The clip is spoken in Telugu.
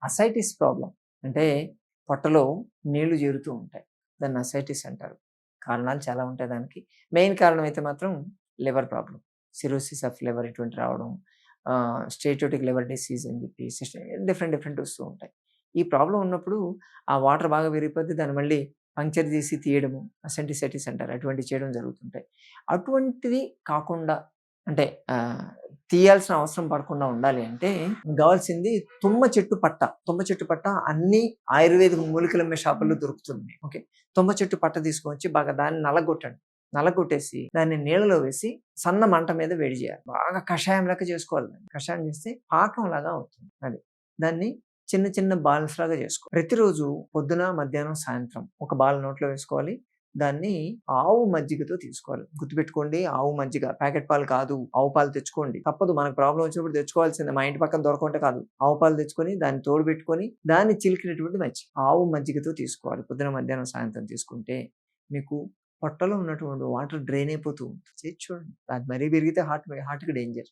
Ascites problem. అంటే పొట్టలో నీళ్లు చేరుతూ ఉంటాయి. దాన్ని అసైటిస్ అంటారు. కారణాలు చాలా ఉంటాయి దానికి. మెయిన్ కారణం అయితే మాత్రం liver problem. Cirrhosis of liver ఇటువంటి రావడం, స్టేటోటిక్ లివర్ డిసీజ్ అని చెప్పి డిఫరెంట్ డిఫరెంట్ వస్తూ ఉంటాయి. ఈ ప్రాబ్లమ్ ఉన్నప్పుడు ఆ వాటర్ బాగా విరిగిపోద్ది. దాన్ని మళ్ళీ పంక్చర్ చేసి తీయడము, అసెంటిసైటిస్ అంటారు. అటువంటివి చేయడం జరుగుతుంటాయి. అటువంటిది కాకుండా అంటే తీయాల్సిన అవసరం పడకుండా ఉండాలి అంటే గావాల్సింది తుమ్మ చెట్టు పట్ట. తుమ్మ చెట్టు పట్ట అన్ని ఆయుర్వేదిక మూలికలమ్మే షాపుల్లో దొరుకుతుంది. ఓకే. తుమ్మ చెట్టు పట్ట తీసుకొచ్చి బాగా దాన్ని నలగొట్టండి. నలగొట్టేసి దాన్ని నీళ్ళలో వేసి సన్న మంట మీద వేడి చేయాలి. బాగా కషాయం లెక్క చేసుకోవాలి దాన్ని. కషాయం చేస్తే పాకంలాగా అవుతుంది. అది. దాన్ని చిన్న చిన్న బాల్స్ లాగా చేసుకోవాలి. ప్రతిరోజు పొద్దున, మధ్యాహ్నం, సాయంత్రం ఒక బాల్ నోట్లో వేసుకోవాలి. దాన్ని ఆవు మజ్జిగతో తీసుకోవాలి. గుర్తుపెట్టుకోండి, ఆవు మజ్జిగ. ప్యాకెట్ పాలు కాదు. ఆవు పాలు తెచ్చుకోండి. తప్పదు, మనకు ప్రాబ్లమ్ వచ్చినప్పుడు తెచ్చుకోవాల్సిందే. మా ఇంటి పక్కన దొరకకుంటే కాదు. ఆవు పాలు తెచ్చుకొని దాన్ని తోడుబెట్టుకొని దాన్ని చిలికినటువంటి మజ్జిగ. ఆవు మజ్జిగతో తీసుకోవాలి. పొద్దున, మధ్యాహ్నం, సాయంత్రం తీసుకుంటే మీకు పొట్టలో ఉన్నటువంటి వాటర్ డ్రైన్ అయిపోతూ ఉంటుంది. చేసి చూడండి. అది మరీ పెరిగితే హార్ట్‌కి డేంజర్.